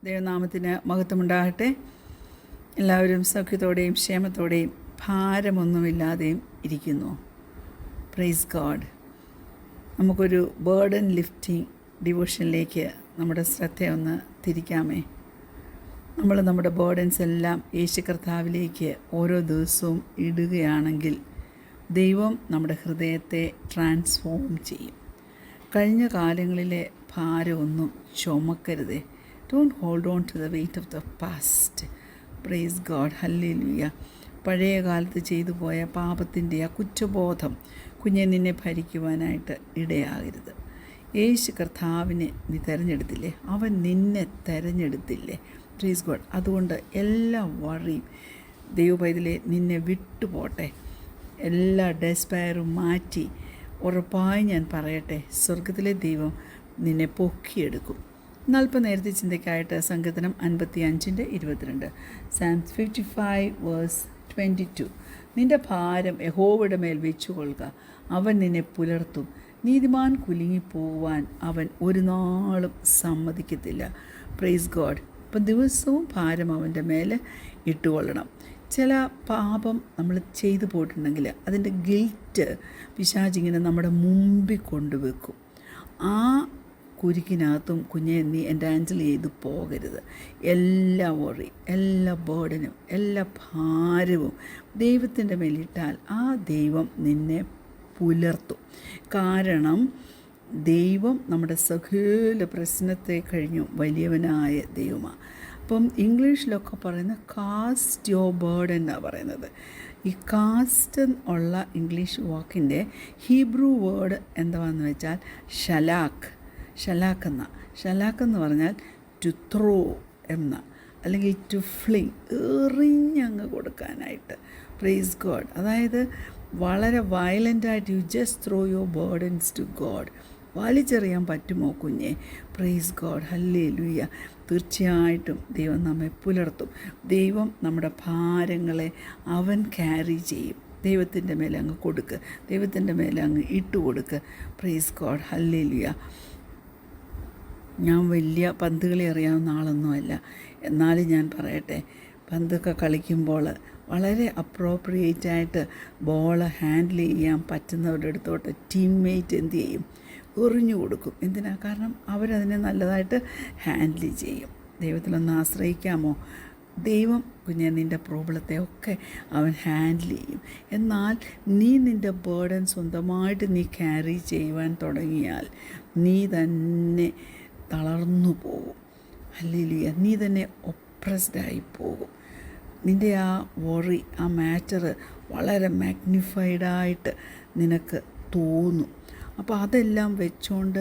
ദൈവനാമത്തിന് മഹത്വമുണ്ടാകട്ടെ. എല്ലാവരും സൗഖ്യത്തോടെയും ക്ഷേമത്തോടെയും ഭാരമൊന്നുമില്ലാതെയും ഇരിക്കുന്നു. Praise God. നമുക്കൊരു ബേർഡൻ ലിഫ്റ്റിംഗ് ഡിവോഷനിലേക്ക് നമ്മുടെ ശ്രദ്ധയൊന്ന് തിരിക്കാമേ. നമ്മൾ നമ്മുടെ ബേർഡൻസ് എല്ലാം യേശു കർത്താവിലേക്ക് ഓരോ ദിവസവും ഇടുകയാണെങ്കിൽ ദൈവം നമ്മുടെ ഹൃദയത്തെ ട്രാൻസ്ഫോം ചെയ്യും. കഴിഞ്ഞ കാലങ്ങളിലെ ഭാരമൊന്നും ചുമക്കരുതേ. Don't hold on to the weight of the past. Praise God. Hallelujah. പഴയ കാലത്ത് ചെയ്തു പോയ പാപത്തിൻ്റെ ആ കുറ്റബോധം കുഞ്ഞെ നിന്നെ ഭരിക്കുവാനായിട്ട് ഇടയാകരുത്. യേശു കർത്താവിനെ നീ തിരഞ്ഞെടുത്തില്ലേ? അവൻ നിന്നെ തിരഞ്ഞെടുത്തില്ലേ? Praise God. അതുകൊണ്ട് എല്ലാ വറിയും ദൈവപൈതലെ നിന്നെ വിട്ടുപോട്ടെ. എല്ലാ ഡെസ്പയറും മാറ്റി ഉറപ്പായി ഞാൻ പറയട്ടെ, സ്വർഗത്തിലെ ദൈവം നിന്നെ പൊക്കിയെടുക്കും. അല്പം നേരത്തെ ചിന്തയ്ക്കായിട്ട് സങ്കീർത്തനം 55:22, Psalms 55:22. നിന്റെ ഭാരം യഹോവയുടെ മേൽ വെച്ചുകൊള്ളുക, അവൻ നിന്നെ പുലർത്തും. നീതിമാൻ കുലുങ്ങിപ്പോവാൻ അവൻ ഒരു നാളും സമ്മതിക്കത്തില്ല. Praise God. ഇപ്പം ദിവസവും ഭാരം അവൻ്റെ മേൽ ഇട്ടുകൊള്ളണം. ചില പാപം നമ്മൾ ചെയ്തു പോയിട്ടുണ്ടെങ്കിൽ അതിൻ്റെ ഗിൽറ്റ് പിശാചിങ്ങനെ നമ്മുടെ മുമ്പിൽ കൊണ്ടുവെക്കും. ആ കുരുക്കിനകത്തും കുഞ്ഞെ നീ എൻറ്റാൻസിൽ ചെയ്ത് പോകരുത്. എല്ലാ വറി, എല്ലാ ബേർഡനും, എല്ലാ ഭാരവും ദൈവത്തിൻ്റെ മേലിട്ടാൽ ആ ദൈവം നിന്നെ പുലർത്തും. കാരണം ദൈവം നമ്മുടെ സകല പ്രശ്നത്തെ കഴിഞ്ഞു വലിയവനായ ദൈവമാണ്. അപ്പം ഇംഗ്ലീഷിലൊക്കെ പറയുന്ന കാസ്റ്റ് യുവർ ബേർഡൻ എന്നാണ് പറയുന്നത്. ഈ കാസ്റ്റ് ഉള്ള ഇംഗ്ലീഷ് വാക്കിൻ്റെ ഹീബ്രു വേർഡ് എന്താണെന്ന് വെച്ചാൽ ഷലാക്ക് എന്ന് പറഞ്ഞാൽ ടു ത്രോ എന്ന, അല്ലെങ്കിൽ ടു ഫ്ലിങ്, എറിഞ്ഞങ്ങ് കൊടുക്കാനായിട്ട്. Praise God. അതായത് വളരെ വയലൻ്റായിട്ട് you just throw your burdens to God. വലിച്ചെറിയാൻ പറ്റുമോ കുഞ്ഞെ? Praise God. ഹല്ലേലൂയ. തീർച്ചയായിട്ടും ദൈവം നമ്മെ പുലർത്തും. ദൈവം നമ്മുടെ ഭാരങ്ങളെ അവൻ ക്യാരി ചെയ്യും. ദൈവത്തിൻ്റെ മേലെ അങ്ങ് കൊടുക്ക്, ദൈവത്തിൻ്റെ മേലെ അങ്ങ് ഇട്ടുകൊടുക്ക്. Price God. ഹല്ലേലൂയ. ഞാൻ വലിയ പന്തുകളി അറിയാവുന്ന ആളൊന്നുമല്ല, എന്നാലും ഞാൻ പറയട്ടെ, പന്തൊക്കെ കളിക്കുമ്പോൾ വളരെ അപ്രോപ്രിയേറ്റായിട്ട് ബോൾ ഹാൻഡിൽ ചെയ്യാൻ പറ്റുന്നവരുടെ അടുത്തോട്ട് ടീംമേറ്റ് എന്ത് ചെയ്യും? എറിഞ്ഞു കൊടുക്കും. എന്തിനാ? കാരണം അവരതിനെ നല്ലതായിട്ട് ഹാൻഡിൽ ചെയ്യും. ദൈവത്തിലൊന്ന് ആശ്രയിക്കാമോ? ദൈവം കുഞ്ഞെ നിൻ്റെ പ്രോബ്ലത്തെ ഒക്കെ അവൻ ഹാൻഡിൽ ചെയ്യും. എന്നാൽ നീ നിൻ്റെ ബേർഡൻ സ്വന്തമായിട്ട് നീ ക്യാരി ചെയ്യുവാൻ തുടങ്ങിയാൽ നീ തന്നെ തളർന്നു പോകും. ഹല്ലേലൂയ. നീ തന്നെ ഒപ്രസ്ഡായി പോകും. നിൻ്റെ ആ വറി, ആ മാറ്റർ വളരെ മാഗ്നിഫൈഡായിട്ട് നിനക്ക് തോന്നും. അപ്പോൾ അതെല്ലാം വെച്ചുകൊണ്ട്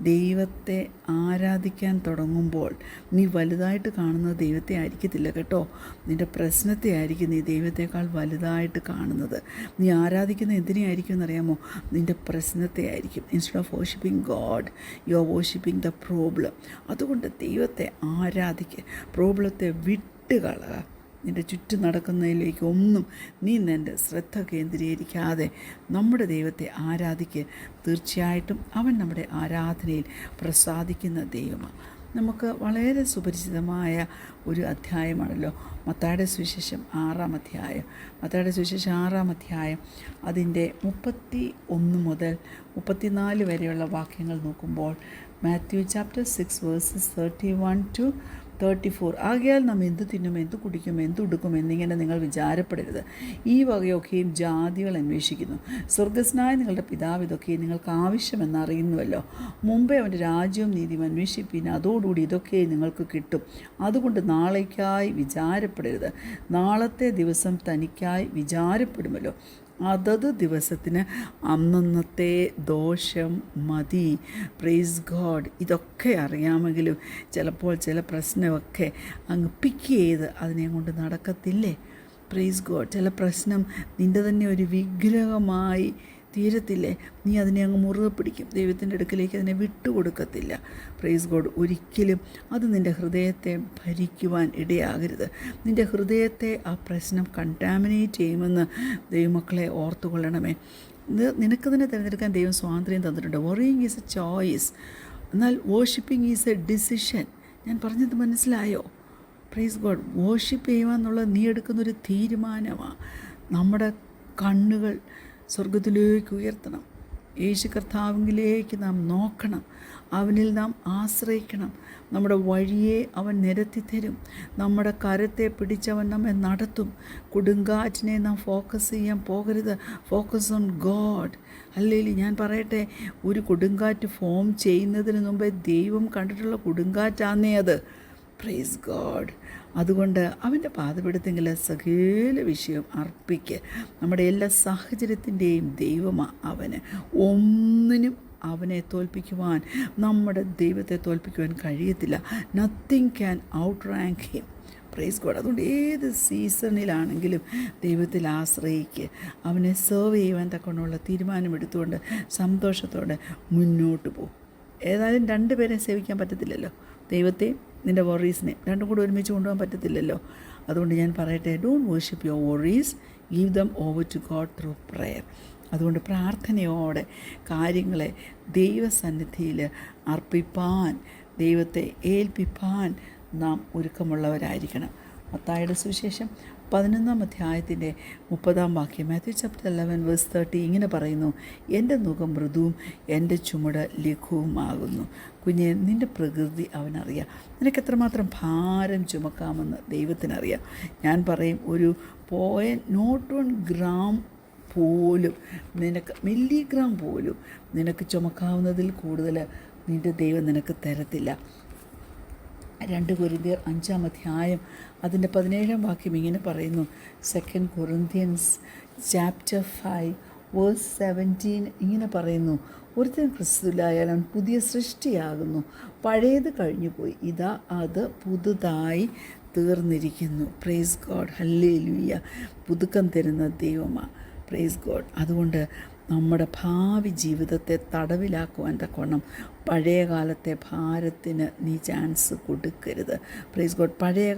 ദൈവത്തെ ആരാധിക്കാൻ തുടങ്ങുമ്പോൾ നീ വലുതായിട്ട് കാണുന്നത് ദൈവത്തെ ആയിരിക്കത്തില്ല കേട്ടോ. നിൻ്റെ പ്രശ്നത്തെ ആയിരിക്കും നീ ദൈവത്തെക്കാൾ വലുതായിട്ട് കാണുന്നത്. നീ ആരാധിക്കുന്ന എന്തിനെയായിരിക്കും എന്നറിയാമോ? നിൻ്റെ പ്രശ്നത്തെ ആയിരിക്കും. Instead of worshipping God you are worshipping the problem. അതുകൊണ്ട് ദൈവത്തെ ആരാധിക്കുക, പ്രോബ്ലത്തെ വിട്ടുകളയുക. നിൻ്റെ ചുറ്റും നടക്കുന്നതിലേക്കൊന്നും നീ നിൻ്റെ ശ്രദ്ധ കേന്ദ്രീകരിക്കാതെ നമ്മുടെ ദൈവത്തെ ആരാധിക്കുക. തീർച്ചയായിട്ടും അവൻ നമ്മുടെ ആരാധനയിൽ പ്രസാദിക്കുന്ന ദൈവമാണ്. നമുക്ക് വളരെ സുപരിചിതമായ ഒരു അധ്യായമാണല്ലോ മത്തായിയുടെ സുവിശേഷം 6-ാം അധ്യായം. മത്തായിയുടെ സുവിശേഷം 6-ാം അധ്യായം അതിൻ്റെ 31 മുതൽ 34 വരെയുള്ള വാക്യങ്ങൾ നോക്കുമ്പോൾ, മാത്യു ചാപ്റ്റർ 6 വേഴ്സസ് 31-34. ആകയാൽ നാം എന്തു തിന്നും, എന്തു കുടിക്കും, എന്തുടുക്കും എന്നിങ്ങനെ നിങ്ങൾ വിചാരപ്പെടരുത്. ഈ വകയൊക്കെയും ജാതികൾ അന്വേഷിക്കുന്നു. സ്വർഗസ്നായ നിങ്ങളുടെ പിതാവ് ഇതൊക്കെയും നിങ്ങൾക്ക് ആവശ്യമെന്ന് അറിയുന്നുവല്ലോ. മുമ്പേ അവൻ്റെ രാജ്യവും നീതിയും അന്വേഷിപ്പിൻ, അതോടുകൂടി ഇതൊക്കെ നിങ്ങൾക്ക് കിട്ടും. അതുകൊണ്ട് നാളേക്കായി വിചാരപ്പെടരുത്. നാളത്തെ ദിവസം തനിക്കായി വിചാരപ്പെടുമല്ലോ. അതത് ദിവസത്തിന് അന്നന്നത്തെ ദോഷം മതി. Praise God. ഇതൊക്കെ അറിയാമെങ്കിലും ചിലപ്പോൾ ചില പ്രശ്നമൊക്കെ അങ്ങ് പിക്ക് ചെയ്ത് അതിനെ കൊണ്ട് നടക്കത്തില്ലേ? Praise God. ചില പ്രശ്നം നിൻ്റെ തന്നെ ഒരു വിഗ്രഹമായി തീരത്തില്ലേ? നീ അതിനെ അങ്ങ് മുറുകെ പിടിക്കും. ദൈവത്തിൻ്റെ അടുക്കലേക്ക് അതിനെ വിട്ടുകൊടുക്കത്തില്ല. Praise God. ഒരിക്കലും അത് നിൻ്റെ ഹൃദയത്തെ ഭരിക്കുവാൻ ഇടയാകരുത്. നിൻ്റെ ഹൃദയത്തെ ആ പ്രശ്നം കണ്ടാമിനേറ്റ് ചെയ്യുമെന്ന് ദൈവമക്കളെ ഓർത്തുകൊള്ളണമേ. നിനക്ക് തന്നെ തിരഞ്ഞെടുക്കാൻ ദൈവം സ്വാതന്ത്ര്യം തന്നിട്ടുണ്ട്. വറിയിങ് ഈസ് എ ചോയ്സ്, എന്നാൽ വോർഷിപ്പിംഗ് ഈസ് എ ഡിസിഷൻ. ഞാൻ പറഞ്ഞത് മനസ്സിലായോ? Praise God. വോർഷിപ്പ് ചെയ്യുക എന്നുള്ളത് നീ എടുക്കുന്നൊരു തീരുമാനമാണ്. നമ്മുടെ കണ്ണുകൾ സ്വർഗത്തിലേക്ക് ഉയർത്തണം. യേശു കർത്താവിലേക്ക് നാം നോക്കണം. അവനിൽ നാം ആശ്രയിക്കണം. നമ്മുടെ വഴിയെ അവൻ നിരത്തി തരും. നമ്മുടെ കരത്തെ പിടിച്ചവൻ നമ്മെ നടത്തും. കൊടുങ്കാറ്റിനെ നാം ഫോക്കസ് ചെയ്യാൻ പോകരുത്. Focus on God. അല്ലെങ്കിൽ ഞാൻ പറയട്ടെ, ഒരു കൊടുങ്കാറ്റ് ഫോം ചെയ്യുന്നതിന് മുമ്പേ ദൈവം കണ്ടിട്ടുള്ള കൊടുങ്കാറ്റാന്നേ അത്. Praise God. അതുകൊണ്ട് അവൻ്റെ പാദപീഠത്തിങ്കിൽ സകല വിഷയം അർപ്പിക്ക്. നമ്മുടെ എല്ലാ സാഹചര്യത്തിൻ്റെയും ദൈവമാണ് അവന്. ഒന്നിനും അവനെ തോൽപ്പിക്കുവാൻ, നമ്മുടെ ദൈവത്തെ തോൽപ്പിക്കുവാൻ കഴിയത്തില്ല. Nothing can out rank him. Praise God. അതുകൊണ്ട് ഏത് സീസണിലാണെങ്കിലും ദൈവത്തിൽ ആശ്രയിക്ക്. അവനെ സെർവ് ചെയ്യുവാൻ തക്കവണ്ണമുള്ള തീരുമാനമെടുത്തുകൊണ്ട് സന്തോഷത്തോടെ മുന്നോട്ട് പോകും. ഏതായാലും രണ്ടുപേരെ സേവിക്കാൻ പറ്റത്തില്ലല്ലോ. ദൈവത്തെയും നിൻ്റെ വറീസിനെ രണ്ടും കൂടെ ഒരുമിച്ച് കൊണ്ടുപോകാൻ പറ്റത്തില്ലല്ലോ. അതുകൊണ്ട് ഞാൻ പറയട്ടെ, don't worship your worries, give them over to God through prayer. അതുകൊണ്ട് പ്രാർത്ഥനയോടെ കാര്യങ്ങളെ ദൈവസന്നിധിയിൽ അർപ്പിപ്പാൻ, ദൈവത്തെ ഏൽപ്പിപ്പാൻ നാം ഒരുക്കമുള്ളവരായിരിക്കണം. മത്തായിയുടെ സുവിശേഷം 11-ാം അധ്യായത്തിൻ്റെ 30-ാം വാക്യം, മാത്യു ചാപ്റ്റർ 11:30 ഇങ്ങനെ പറയുന്നു: എൻ്റെ നുകം മൃദുവും എൻ്റെ ചുമട് ലഘുവുമാകുന്നു. കുഞ്ഞെ, നിൻ്റെ പ്രകൃതി അവനറിയാം. നിനക്ക് എത്രമാത്രം ഭാരം ചുമക്കാമെന്ന് ദൈവത്തിനറിയാം. ഞാൻ പറയും, ഒരു നോട്ട് 1 ഗ്രാം പോലും നിനക്ക്, മില്ലിഗ്രാം പോലും നിനക്ക് ചുമക്കാവുന്നതിൽ കൂടുതൽ നിൻ്റെ ദൈവം നിനക്ക് തരത്തില്ല. 2 കൊരിന്ത്യർ 5-ാം അധ്യായം അതിൻ്റെ 17-ാം വാക്യം ഇങ്ങനെ പറയുന്നു. 2 കൊരിന്ത്യൻസ് ചാപ്റ്റർ 5:17 ഇങ്ങനെ പറയുന്നു: ഒരുത്തൻ ക്രിസ്തുവിലായാൽ അവൻ പുതിയ സൃഷ്ടിയാകുന്നു, പഴയത് കഴിഞ്ഞു പോയി, ഇതാ അത് പുതുതായി തീർന്നിരിക്കുന്നു. Price God. ഹല്ലേലൂയ. പുതുക്കം തരുന്ന ദൈവമാണ്. Praise God. അതുകൊണ്ട് നമ്മുടെ ഭാവി ജീവിതത്തെ തടവിലാക്കുവാൻ തക്കവണ്ണം പഴയ കാലത്തെ ഭാരത്തിന് നീ ചാൻസ് കൊടുക്കരുത്. Praise God. പഴയ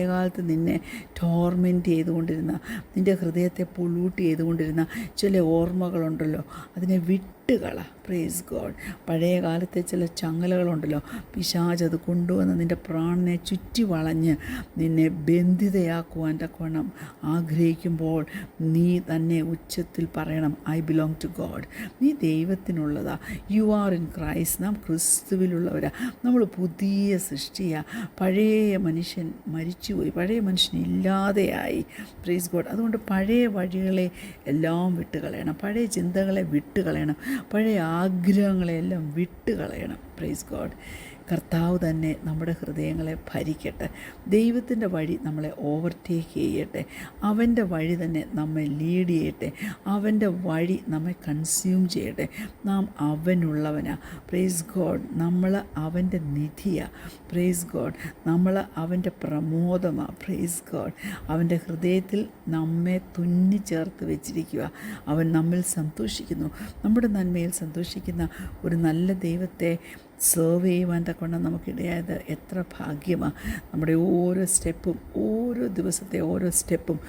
കാലത്ത് നിന്നെ ടോർമെൻറ്റ് ചെയ്തുകൊണ്ടിരുന്ന, നിൻ്റെ ഹൃദയത്തെ പൊള്യൂട്ട് ചെയ്തുകൊണ്ടിരുന്ന ചില ഓർമ്മകളുണ്ടല്ലോ, അതിനെ വിട്ടുകള. Praise God. പഴയ കാലത്തെ ചില ചങ്ങലകളുണ്ടല്ലോ, പിശാച് അത് കൊണ്ടുവന്ന് നിൻ്റെ പ്രാണനെ ചുറ്റി വളഞ്ഞ് നിന്നെ ബന്ധിതയാക്കുവാൻ തക്കവണ്ണം ആഗ്രഹിക്കുമ്പോൾ നീ തന്നെ ഉച്ചത്തിൽ പറയണം, ഐ ബിലോങ് ടു ഗോഡ്. നീ ദൈവത്തിനുള്ളതാ. You are in Christ. നാം ക്രിസ്തുവിലുള്ളവരാ. നമ്മൾ പുതിയ സൃഷ്ടിയാണ്. പഴയ മനുഷ്യൻ മരിച്ചുപോയി, പഴയ മനുഷ്യൻ ഇല്ലാതെയായി. Praise God. അതുകൊണ്ട് പഴയ വഴികളെ എല്ലാം വിട്ടുകളയണം, പഴയ ചിന്തകളെ വിട്ടുകളയണം, പഴയ ആഗ്രഹങ്ങളെല്ലാം വിട്ടുകളയണം. Praise God. കർത്താവ് തന്നെ നമ്മുടെ ഹൃദയങ്ങളെ ഭരിക്കട്ടെ. ദൈവത്തിൻ്റെ വഴി നമ്മളെ ഓവർടേക്ക് ചെയ്യട്ടെ. അവൻ്റെ വഴി തന്നെ നമ്മെ ലീഡ് ചെയ്യട്ടെ. അവൻ്റെ വഴി നമ്മെ കൺസ്യൂം ചെയ്യട്ടെ. നാം അവനുള്ളവനാണ്. Price God. നമ്മൾ അവൻ്റെ നിധിയാണ്. Praise God. നമ്മൾ അവൻ്റെ പ്രമോദമാണ്. Praise God. അവൻ്റെ ഹൃദയത്തിൽ നമ്മെ തുന്നിച്ചേർത്ത് വെച്ചിരിക്കുക. അവൻ നമ്മിൽ സന്തോഷിക്കുന്നു. നമ്മുടെ നന്മയിൽ സന്തോഷിക്കുന്ന ഒരു നല്ല ദൈവത്തെ സെർവ് ചെയ്യുവാൻ തക്കൊണ്ട് നമുക്കിടയായത് എത്ര ഭാഗ്യമാണ്. നമ്മുടെ ഓരോ സ്റ്റെപ്പും, ഓരോ ദിവസത്തെ ഓരോ സ്റ്റെപ്പും,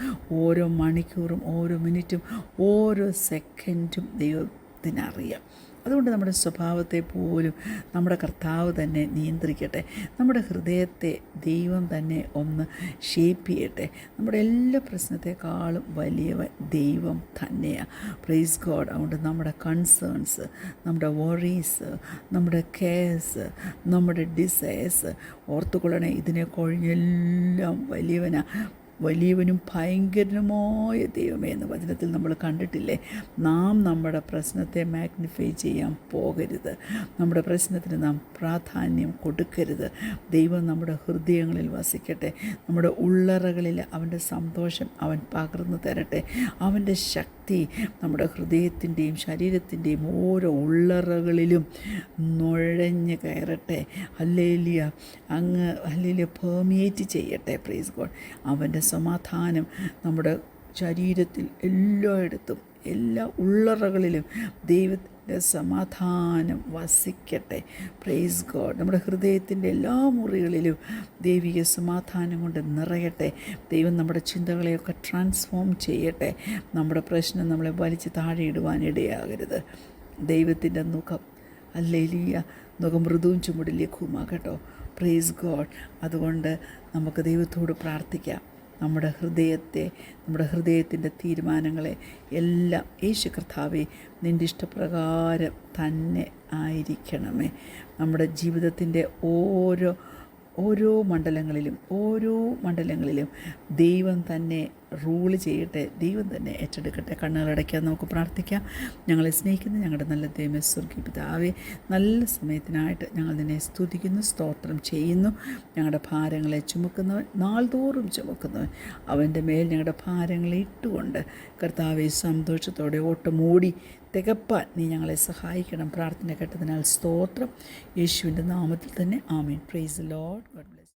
ഓരോ മണിക്കൂറും, ഓരോ മിനിറ്റും, ഓരോ സെക്കൻഡും ദൈവത്തിനറിയാം. അതുകൊണ്ട് നമ്മുടെ സ്വഭാവത്തെ പോലും നമ്മുടെ കർത്താവ് തന്നെ നിയന്ത്രിക്കട്ടെ. നമ്മുടെ ഹൃദയത്തെ ദൈവം തന്നെ ഒന്ന് ഷേപ്പ് ചെയ്യട്ടെ. നമ്മുടെ എല്ലാ പ്രശ്നത്തെക്കാളും വലിയ ദൈവം തന്നെയാണ്. Praise God. അതുകൊണ്ട് നമ്മുടെ കൺസേൺസ്, നമ്മുടെ വറീസ്, നമ്മുടെ കെയർസ്, നമ്മുടെ ഡിസയേഴ്സ് ഓർത്തുകൊള്ളണേ. ഇതിനെ കഴിഞ്ഞെല്ലാം വലിയവനും ഭയങ്കരനുമായ ദൈവമേ എന്ന് വചനത്തിൽ നമ്മൾ കണ്ടിട്ടില്ലേ? നാം നമ്മുടെ പ്രശ്നത്തെ മാഗ്നിഫൈ ചെയ്യാൻ പോകരുത്. നമ്മുടെ പ്രശ്നത്തിന് നാം പ്രാധാന്യം കൊടുക്കരുത്. ദൈവം നമ്മുടെ ഹൃദയങ്ങളിൽ വസിക്കട്ടെ. നമ്മുടെ ഉള്ളറകളിൽ അവൻ്റെ സന്തോഷം അവൻ പകർന്നു തരട്ടെ. അവൻ്റെ ശക്തി നമ്മുടെ ഹൃദയത്തിൻ്റെയും ശരീരത്തിൻ്റെയും ഓരോ ഉള്ളറകളിലും നുഴഞ്ഞ് കയറട്ടെ. ഹല്ലേലൂയ. ഹല്ലേലൂയ പെർമിയേറ്റ് ചെയ്യട്ടെ. Praise God. അവൻ്റെ സമാധാനം നമ്മുടെ ശരീരത്തിൽ എല്ലായിടത്തും, എല്ലാ ഉള്ളറകളിലും ദൈവത്തിൻ്റെ സമാധാനം വസിക്കട്ടെ. Praise God. നമ്മുടെ ഹൃദയത്തിൻ്റെ എല്ലാ മുറികളിലും ദൈവിക സമാധാനം കൊണ്ട് നിറയട്ടെ. ദൈവം നമ്മുടെ ചിന്തകളെയൊക്കെ ട്രാൻസ്ഫോം ചെയ്യട്ടെ. നമ്മുടെ പ്രശ്നം നമ്മളെ വലിച്ച് താഴെയിടുവാൻ ഇടയാകരുത്. ദൈവത്തിൻ്റെ മുഖം, ഹല്ലേലൂയ, മുഖം മൃദുവും ചുമട് ലഘുവുമാകട്ടോ. Praise God. അതുകൊണ്ട് നമുക്ക് ദൈവത്തോട് പ്രാർത്ഥിക്കാം. നമ്മുടെ ഹൃദയത്തിൻ്റെ തീരുമാനങ്ങളെ എല്ലാം യേശു കർത്താവേ നിൻ്റെ ഇഷ്ടപ്രകാരം തന്നെ ആയിരിക്കണമേ. നമ്മുടെ ജീവിതത്തിൻ്റെ ഓരോ മണ്ഡലങ്ങളിലും ദൈവം തന്നെ റൂള് ചെയ്യട്ടെ, ദൈവം തന്നെ ഏറ്റെടുക്കട്ടെ. കണ്ണുകളടയ്ക്കാൻ നമുക്ക് പ്രാർത്ഥിക്കാം. ഞങ്ങളെ സ്നേഹിക്കുന്ന ഞങ്ങളുടെ നല്ല ദൈവമേ, സ്വർഗീയ പിതാവേ, നല്ല സമയത്തിനായിട്ട് ഞങ്ങൾ നിന്നെ സ്തുതിക്കുന്നു, സ്തോത്രം ചെയ്യുന്നു. ഞങ്ങളുടെ ഭാരങ്ങളെ ചുമക്കുന്നവൻ, നാൾതോറും ചുമക്കുന്നവൻ, അവൻ്റെ മേൽ ഞങ്ങളുടെ ഭാരങ്ങളെ ഇട്ടുകൊണ്ട് കർത്താവെ സന്തോഷത്തോടെ ഓട്ടമോടി തികപ്പാൻ നീ ഞങ്ങളെ സഹായിക്കണം. പ്രാർത്ഥന കേട്ടതിനാൽ സ്തോത്രം. യേശുവിൻ്റെ നാമത്തിൽ തന്നെ ആമേൻ. Praise the Lord.